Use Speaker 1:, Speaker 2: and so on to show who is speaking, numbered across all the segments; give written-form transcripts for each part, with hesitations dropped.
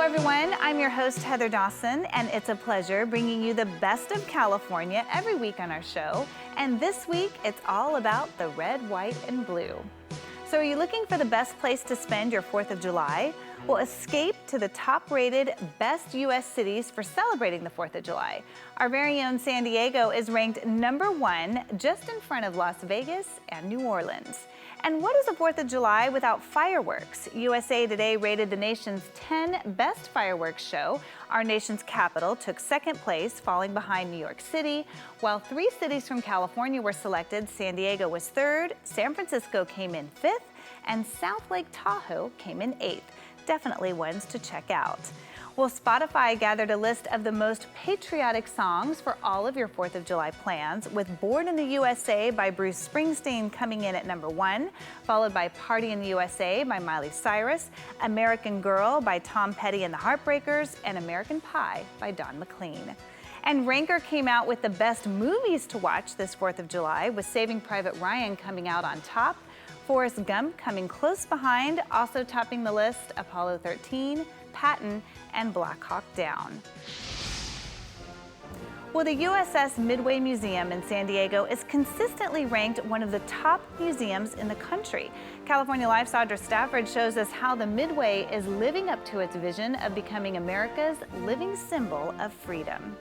Speaker 1: everyone, I'm your host Heather Dawson, and it's a pleasure bringing you the best of California every week on our show. And this week, it's all about the red, white, and blue. So are you looking for the best place to spend your 4th of July? Well, escape to the top-rated best U.S. cities for celebrating the 4th of July. Our very own San Diego is ranked #1, just in front of Las Vegas and New Orleans. And what is the 4th of July without fireworks? USA Today rated the nation's 10 best fireworks show. Our nation's capital took second place, falling behind New York City. While 3 cities from California were selected, San Diego was 3rd, San Francisco came in 5th, and South Lake Tahoe came in 8th. Definitely ones to check out. Well, Spotify gathered a list of the most patriotic songs for all of your 4th of July plans, with Born in the USA by Bruce Springsteen coming in at #1, followed by Party in the USA by Miley Cyrus, American Girl by Tom Petty and the Heartbreakers, and American Pie by Don McLean. And Ranker came out with the best movies to watch this 4th of July, with Saving Private Ryan coming out on top, Forrest Gump coming close behind, also topping the list, Apollo 13, Patton, and Black Hawk Down. Well, the USS Midway Museum in San Diego is consistently ranked one of the top museums in the country. California Life's Audra Stafford shows us how the Midway is living up to its vision of becoming America's living symbol of freedom.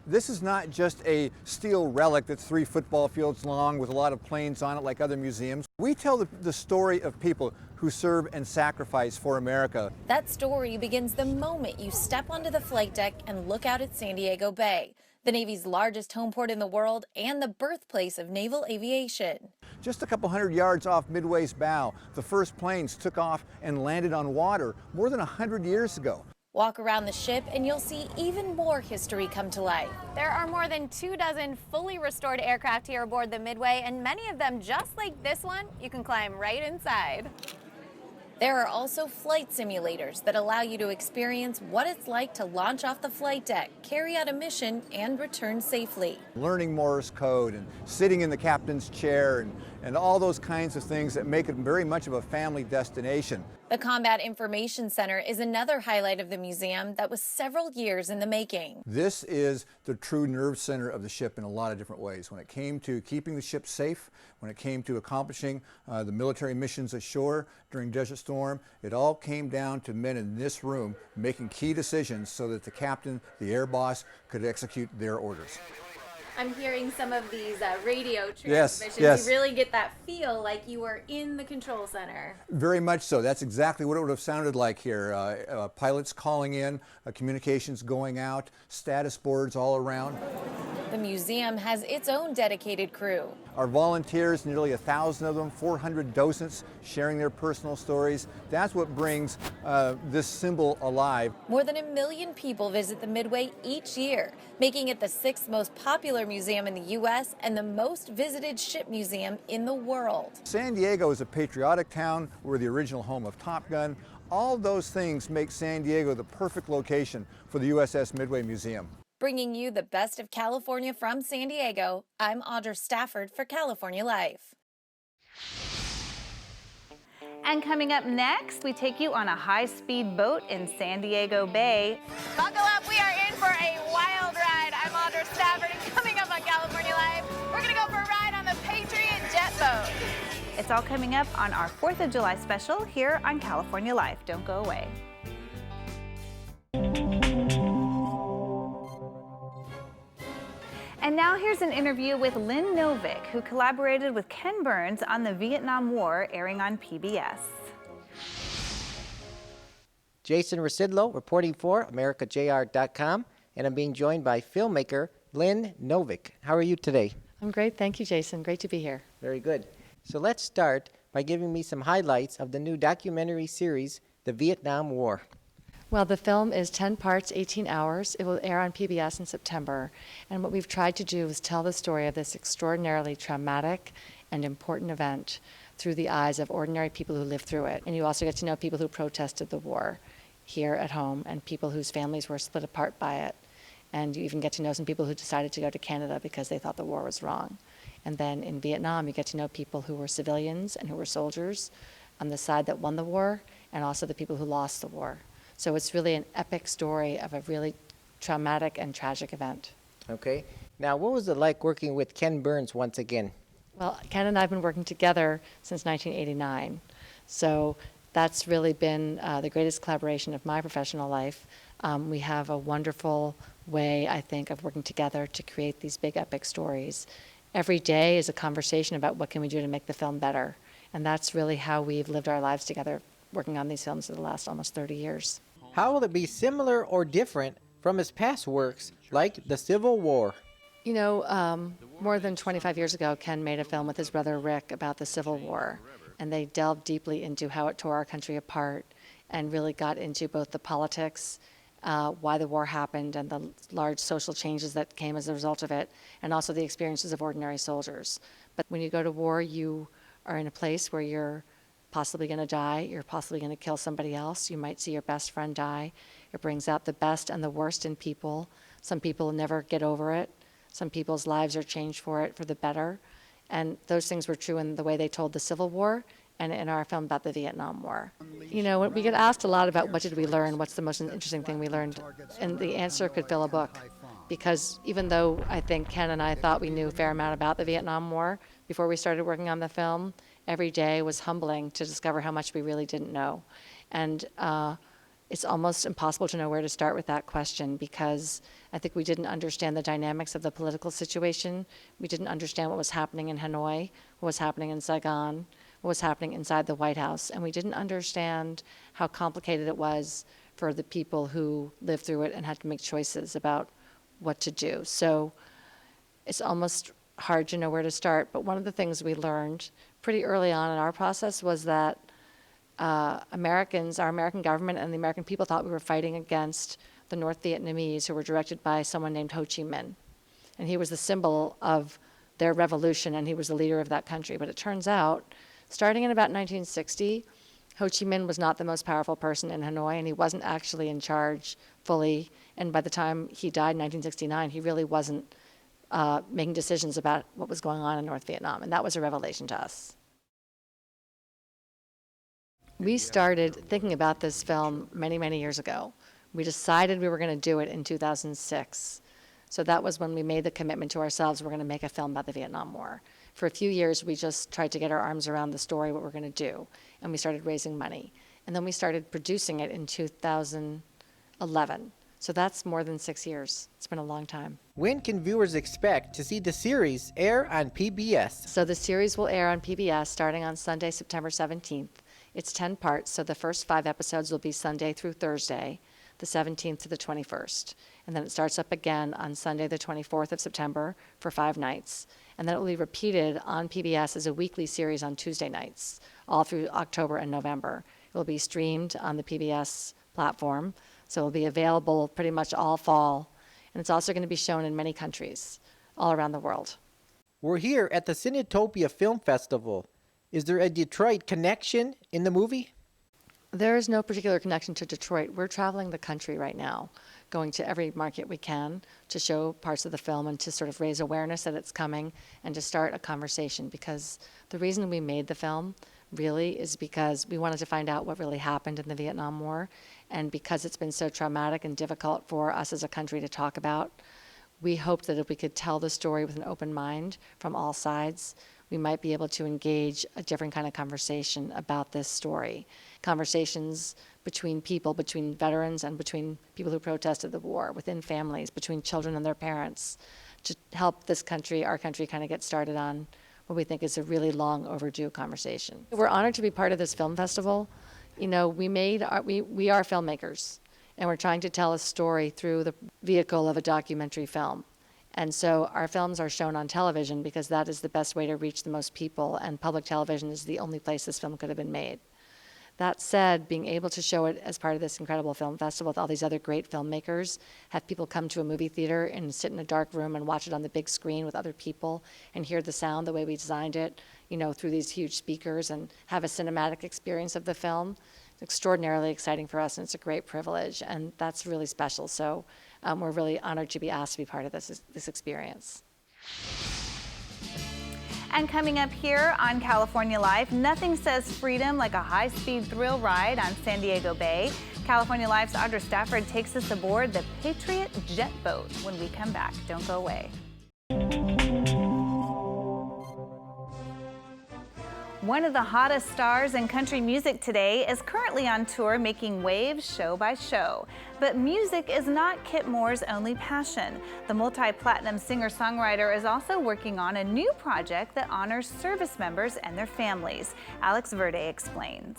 Speaker 2: This is not just a steel relic that's 3 football fields long with a lot of planes on it like other museums. We tell the story of people who serve and sacrifice for America.
Speaker 3: That story begins the moment you step onto the flight deck and look out at San Diego Bay, the Navy's largest home port in the world and the birthplace of naval aviation.
Speaker 2: Just a couple hundred yards off Midway's bow, the first planes took off and landed on water more than 100 years ago.
Speaker 3: Walk around the ship and you'll see even more history come to life.
Speaker 4: There are more than 24 fully restored aircraft here aboard the Midway, and many of them, just like this one, you can climb right inside.
Speaker 3: There are also flight simulators that allow you to experience what it's like to launch off the flight deck, carry out a mission, and return safely.
Speaker 2: Learning Morse code and sitting in the captain's chair and all those kinds of things that make it very much of a family destination.
Speaker 3: The Combat Information Center is another highlight of the museum that was several years in the making.
Speaker 2: This is the true nerve center of the ship in a lot of different ways. When it came to keeping the ship safe, when it came to accomplishing the military missions ashore during Desert Storm, it all came down to men in this room making key decisions so that the captain, the air boss, could execute their orders.
Speaker 4: I'm hearing some of these radio
Speaker 2: Yes.
Speaker 4: transmissions. You really get that feel like you were in the control center.
Speaker 2: Very much so. That's exactly what it would have sounded like here. Pilots calling in, communications going out, status boards all around.
Speaker 3: The museum has its own dedicated crew.
Speaker 2: Our volunteers, nearly 1,000 of them, 400 docents sharing their personal stories. That's what brings this symbol alive.
Speaker 3: More than 1 million people visit the Midway each year, making it the 6th most popular museum in the U.S. and the most visited ship museum in the world.
Speaker 2: San Diego is a patriotic town. We're the original home of Top Gun. All those things make San Diego the perfect location for the USS Midway Museum.
Speaker 3: Bringing you the best of California from San Diego, I'm Audra Stafford for California Life.
Speaker 1: And coming up next, we take you on a high-speed boat in San Diego Bay.
Speaker 4: Buckle up, we are in for a wild ride. I'm Audra Stafford, and coming up on California Live, we're going to go for a ride on the Patriot Jet Boat.
Speaker 1: It's all coming up on our 4th of July special here on California Life. Don't go away. And now here's an interview with Lynn Novick, who collaborated with Ken Burns on the Vietnam War, airing on PBS.
Speaker 5: Jason Residlo reporting for AmericaJR.com, and I'm being joined by filmmaker Lynn Novick. How are you today?
Speaker 6: I'm great. Thank you, Jason. Great to be here.
Speaker 5: Very good. So let's start by giving me some highlights of the new documentary series, The Vietnam War.
Speaker 6: Well, the film is 10 parts, 18 hours. It will air on PBS in September. And what we've tried to do is tell the story of this extraordinarily traumatic and important event through the eyes of ordinary people who lived through it. And you also get to know people who protested the war here at home and people whose families were split apart by it. And you even get to know some people who decided to go to Canada because they thought the war was wrong. And then in Vietnam, you get to know people who were civilians and who were soldiers on the side that won the war and also the people who lost the war. So it's really an epic story of a really traumatic and tragic event.
Speaker 5: Okay. Now, what was it like working with Ken Burns once again?
Speaker 6: Well, Ken and I have been working together since 1989. So that's really been the greatest collaboration of my professional life. We have a wonderful way, I think, of working together to create these big epic stories. Every day is a conversation about what can we do to make the film better. And that's really how we've lived our lives together, working on these films for the last almost 30 years.
Speaker 5: How will it be similar or different from his past works, like the Civil War?
Speaker 6: You know, more than 25 years ago, Ken made a film with his brother Rick about the Civil War. And they delved deeply into how it tore our country apart and really got into both the politics, why the war happened, and the large social changes that came as a result of it, and also the experiences of ordinary soldiers. But when you go to war, you are in a place where you're possibly going to die, you're possibly going to kill somebody else, you might see your best friend die. It brings out the best and the worst in people. Some people never get over it. Some people's lives are changed for it for the better. And those things were true in the way they told the Civil War and in our film about the Vietnam War. You know, we get asked a lot about what did we learn, what's the most interesting thing we learned, and the answer could fill a book. Because even though I think Ken and I thought we knew a fair amount about the Vietnam War before we started working on the film, every day was humbling to discover how much we really didn't know. And it's almost impossible to know where to start with that question, because I think we didn't understand the dynamics of the political situation. We didn't understand what was happening in Hanoi, what was happening in Saigon, what was happening inside the White House. And we didn't understand how complicated it was for the people who lived through it and had to make choices about what to do. So it's almost hard to know where to start. But one of the things we learned pretty early on in our process was that Americans, our American government and the American people thought we were fighting against the North Vietnamese, who were directed by someone named Ho Chi Minh. And he was the symbol of their revolution, and he was the leader of that country. But it turns out, starting in about 1960, Ho Chi Minh was not the most powerful person in Hanoi, and he wasn't actually in charge fully. And by the time he died in 1969, he really wasn't making decisions about what was going on in North Vietnam. And that was a revelation to us. We started thinking about this film many, many years ago. We decided we were going to do it in 2006. So that was when we made the commitment to ourselves, we're going to make a film about the Vietnam War. For a few years, we just tried to get our arms around the story, what we're going to do. And we started raising money. And then we started producing it in 2011. So that's more than 6 years. It's been a long time.
Speaker 5: When can viewers expect to see the series air on PBS?
Speaker 6: So the series will air on PBS starting on Sunday, September 17th. It's 10 parts, so the first 5 episodes will be Sunday through Thursday, the 17th to the 21st. And then it starts up again on Sunday, the 24th of September for 5 nights. And then it will be repeated on PBS as a weekly series on Tuesday nights, all through October and November. It will be streamed on the PBS platform, so it will be available pretty much all fall. And it's also going to be shown in many countries all around the world.
Speaker 5: We're here at the Cinetopia Film Festival. Is there a Detroit connection in the movie?
Speaker 6: There is no particular connection to Detroit. We're traveling the country right now, going to every market we can to show parts of the film and to sort of raise awareness that it's coming and to start a conversation. Because the reason we made the film really is because we wanted to find out what really happened in the Vietnam War. And because it's been so traumatic and difficult for us as a country to talk about, we hoped that if we could tell the story with an open mind from all sides, we might be able to engage a different kind of conversation about this story. Conversations between people, between veterans and between people who protested the war, within families, between children and their parents, to help this country, our country, kind of get started on what we think is a really long overdue conversation. We're honored to be part of this film festival. You know, we are filmmakers, and we're trying to tell a story through the vehicle of a documentary film. And so our films are shown on television because that is the best way to reach the most people, and public television is the only place this film could have been made. That said, being able to show it as part of this incredible film festival with all these other great filmmakers, have people come to a movie theater and sit in a dark room and watch it on the big screen with other people and hear the sound the way we designed it, you know, through these huge speakers, and have a cinematic experience of the film, it's extraordinarily exciting for us, and it's a great privilege, and that's really special. So we're really honored to be asked to be part of this experience.
Speaker 1: And coming up here on California Live, nothing says freedom like a high-speed thrill ride on San Diego Bay. California Live's Audra Stafford takes us aboard the Patriot Jet Boat when we come back. Don't go away. One of the hottest stars in country music today is currently on tour making waves show by show. But music is not Kip Moore's only passion. The multi-platinum singer-songwriter is also working on a new project that honors service members and their families. Alex Verde explains.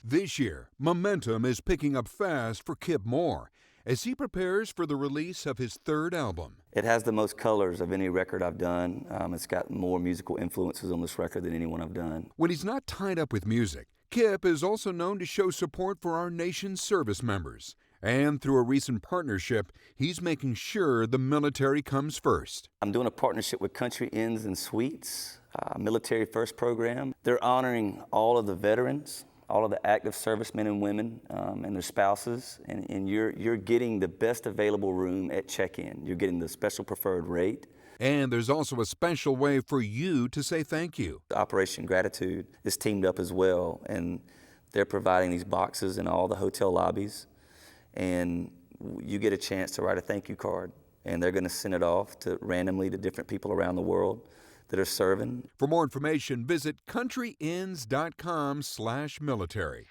Speaker 7: This year, momentum is picking up fast for Kip Moore as he prepares for the release of his third album.
Speaker 8: It has the most colors of any record I've done. It's got more musical influences on this record than anyone I've done.
Speaker 7: When he's not tied up with music, Kip is also known to show support for our nation's service members. And through a recent partnership, he's making sure the military comes first. I'm doing a partnership with Country Inns and Suites, Military First program. They're honoring all of the veterans, all of the active servicemen and women and their spouses, and you're getting the best available room at check-in. You're getting the special preferred rate. And there's also a special way for you to say thank you.
Speaker 8: Operation Gratitude is teamed up as well, and they're providing these boxes in all the hotel lobbies, and you get a chance to write a thank you card, and they're going to send it off randomly to different people around the world that are serving.
Speaker 7: For more information, visit countryinns.com/military.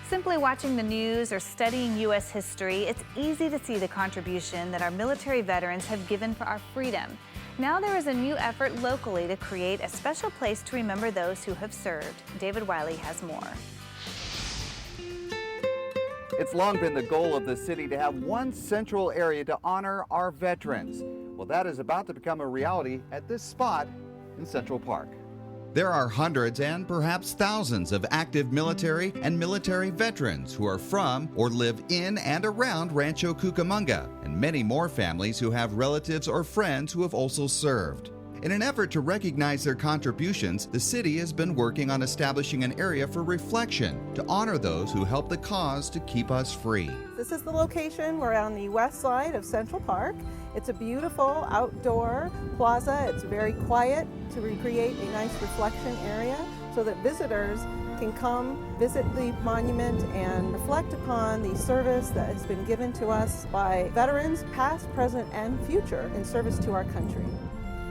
Speaker 1: Simply watching the news or studying U.S. history, it's easy to see the contribution that our military veterans have given for our freedom. Now there is a new effort locally to create a special place to remember those who have served. David Wiley has more.
Speaker 9: It's long been the goal of the city to have one central area to honor our veterans. Well, that is about to become a reality at this spot in Central Park.
Speaker 10: There are hundreds and perhaps thousands of active military and military veterans who are from or live in and around Rancho Cucamonga, and many more families who have relatives or friends who have also served. In an effort to recognize their contributions, the city has been working on establishing an area for reflection to honor those who helped the cause to keep us free.
Speaker 11: This is the location. We're on the west side of Central Park. It's a beautiful outdoor plaza. It's very quiet to recreate a nice reflection area so that visitors can come visit the monument and reflect upon the service that has been given to us by veterans, past, present, and future, in service to our country.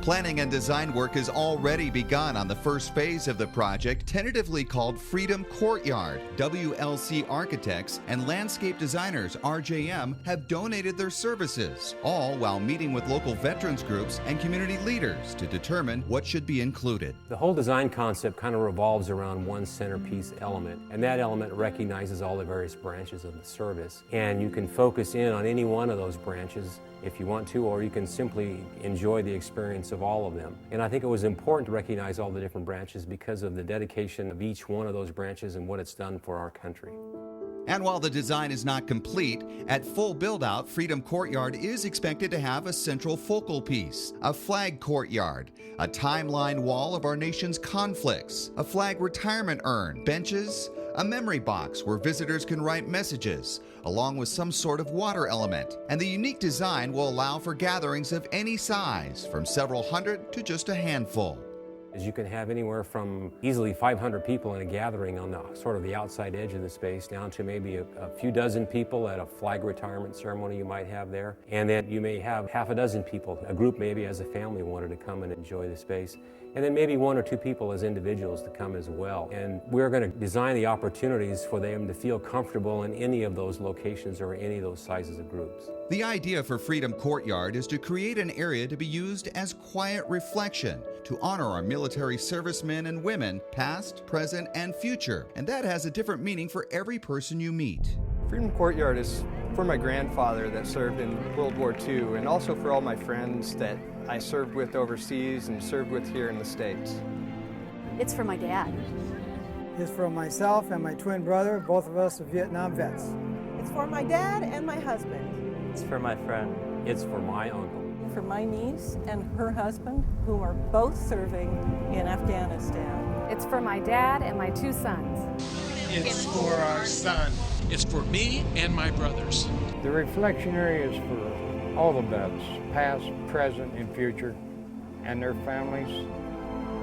Speaker 10: Planning and design work has already begun on the first phase of the project, tentatively called Freedom Courtyard. WLC architects and landscape designers, RJM, have donated their services, all while meeting with local veterans groups and community leaders to determine what should be included.
Speaker 12: The whole design concept kind of revolves around one centerpiece element, and that element recognizes all the various branches of the service. And you can focus in on any one of those branches if you want to, or you can simply enjoy the experience of all of them. And I think it was important to recognize all the different branches because of the dedication of each one of those branches and what it's done for our country.
Speaker 10: And while the design is not complete, at full build-out, Freedom Courtyard is expected to have a central focal piece, a flag courtyard, a timeline wall of our nation's conflicts, a flag retirement urn, benches, a memory box where visitors can write messages, along with some sort of water element. And the unique design will allow for gatherings of any size, from several hundred to just a handful.
Speaker 12: As you can have anywhere from easily 500 people in a gathering on the sort of the outside edge of the space, down to maybe a few dozen people at a flag retirement ceremony you might have there. And then you may have half a dozen people, a group maybe as a family wanted to come and enjoy the space. And then maybe one or two people as individuals to come as well. And we're going to design the opportunities for them to feel comfortable in any of those locations or any of those sizes of groups.
Speaker 10: The idea for Freedom Courtyard is to create an area to be used as quiet reflection to honor our military servicemen and women, past, present, and future. And that has a different meaning for every person you meet.
Speaker 13: Freedom Courtyard is for my grandfather that served in World War II, and also for all my friends that I served with overseas and served with here in the States.
Speaker 14: It's for my dad.
Speaker 15: It's for myself and my twin brother, both of us are Vietnam vets.
Speaker 11: It's for my dad and my husband.
Speaker 16: It's for my friend.
Speaker 12: It's for my uncle.
Speaker 11: For my niece and her husband, who are both serving in Afghanistan.
Speaker 14: It's for my dad and my two sons.
Speaker 17: It's for our son.
Speaker 18: It's for me and my brothers.
Speaker 19: The reflection area is for
Speaker 16: all the vets, past, present, and future, and their families,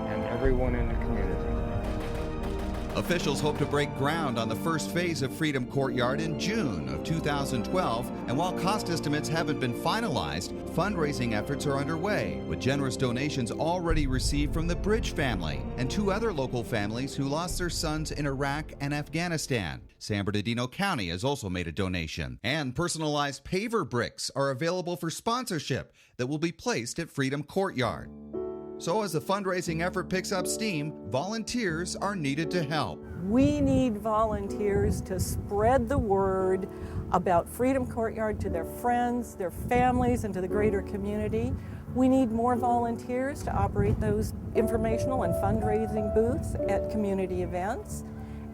Speaker 16: and everyone in the community.
Speaker 10: Officials hope to break ground on the first phase of Freedom Courtyard in June of 2012, and while cost estimates haven't been finalized, fundraising efforts are underway, with generous donations already received from the Bridge family and 2 other local families who lost their sons in Iraq and Afghanistan. San Bernardino County has also made a donation, and personalized paver bricks are available for sponsorship that will be placed at Freedom Courtyard. So as the fundraising effort picks up steam, volunteers are needed to help.
Speaker 11: We need volunteers to spread the word about Freedom Courtyard to their friends, their families, and to the greater community. We need more volunteers to operate those informational and fundraising booths at community events.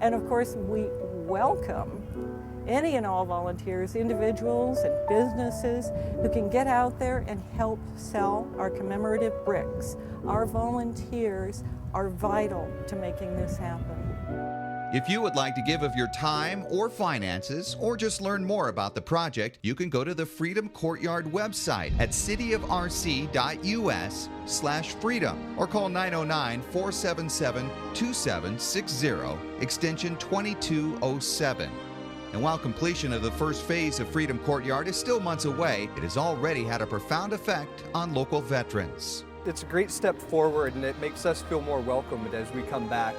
Speaker 11: And of course, we welcome any and all volunteers, individuals and businesses who can get out there and help sell our commemorative bricks. Our volunteers are vital to making this happen.
Speaker 10: If you would like to give of your time or finances, or just learn more about the project, you can go to the Freedom Courtyard website at cityofrc.us/freedom or call 909-477-2760, extension 2207. And while completion of the first phase of Freedom Courtyard is still months away, it has already had a profound effect on local veterans.
Speaker 13: It's a great step forward, and it makes us feel more welcomed as we come back.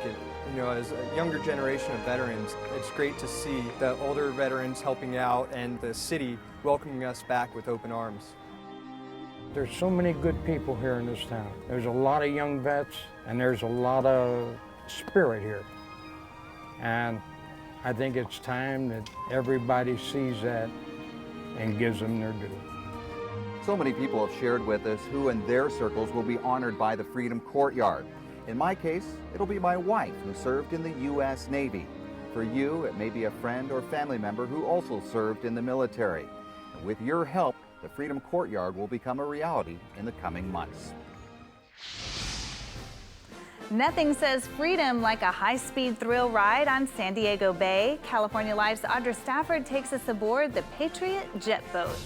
Speaker 13: As a younger generation of veterans, it's great to see the older veterans helping out and the city welcoming us back with open arms.
Speaker 16: There's so many good people here in this town. There's a lot of young vets, and there's a lot of spirit here. And I think it's time that everybody sees that and gives them their due.
Speaker 9: So many people have shared with us who in their circles will be honored by the Freedom Courtyard. In my case, it'll be my wife who served in the U.S. Navy. For you, it may be a friend or family member who also served in the military. And with your help, the Freedom Courtyard will become a reality in the coming months.
Speaker 1: Nothing says freedom like a high-speed thrill ride on San Diego Bay. California Live's Audra Stafford takes us aboard the Patriot Jet Boat.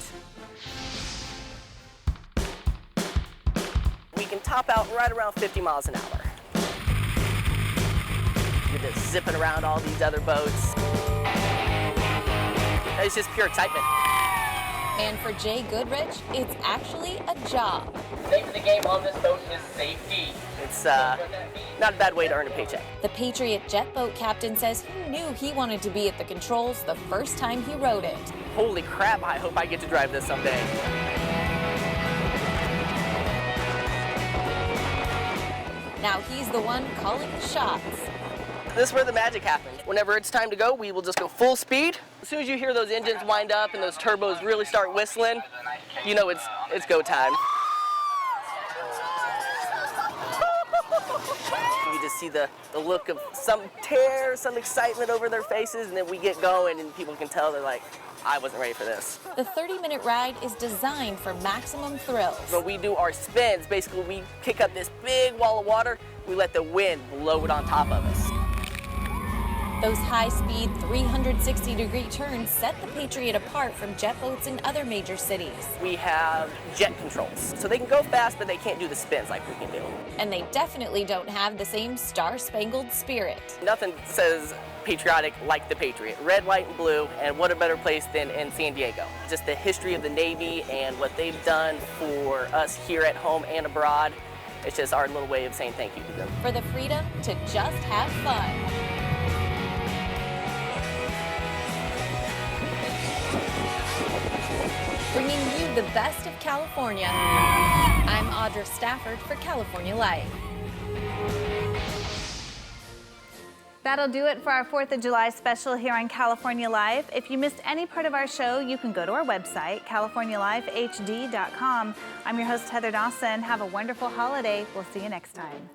Speaker 17: We can top out right around 50 miles an hour. You're just zipping around all these other boats. It's just pure excitement.
Speaker 3: And for Jay Goodrich, it's actually a job.
Speaker 17: The name of the game on this boat is safety. It's not a bad way to earn a paycheck.
Speaker 3: The Patriot Jet Boat captain says he knew he wanted to be at the controls the first time he rode it.
Speaker 17: Holy crap, I hope I get to drive this someday.
Speaker 3: Now he's the one calling the shots.
Speaker 17: This is where the magic happens. Whenever it's time to go, we will just go full speed. As soon as you hear those engines wind up and those turbos really start whistling, you know it's go time. You just see the look of some terror, some excitement over their faces, and then we get going and people can tell they're like, I wasn't ready for this.
Speaker 3: The 30-minute ride is designed for maximum thrills.
Speaker 17: When we do our spins, basically we kick up this big wall of water, we let the wind blow it on top of us.
Speaker 3: Those high-speed 360-degree turns set the Patriot apart from jet boats in other major cities.
Speaker 17: We have jet controls, so they can go fast, but they can't do the spins like we can do.
Speaker 3: And they definitely don't have the same star-spangled spirit.
Speaker 17: Nothing says patriotic like the Patriot. Red, white, and blue, and what a better place than in San Diego. Just the history of the Navy and what they've done for us here at home and abroad. It's just our little way of saying thank you to them.
Speaker 3: For the freedom to just have fun. Bringing you the best of California. I'm Audra Stafford for California Live.
Speaker 1: That'll do it for our 4th of July special here on California Live. If you missed any part of our show, you can go to our website, californialivehd.com. I'm your host, Heather Dawson. Have a wonderful holiday. We'll see you next time.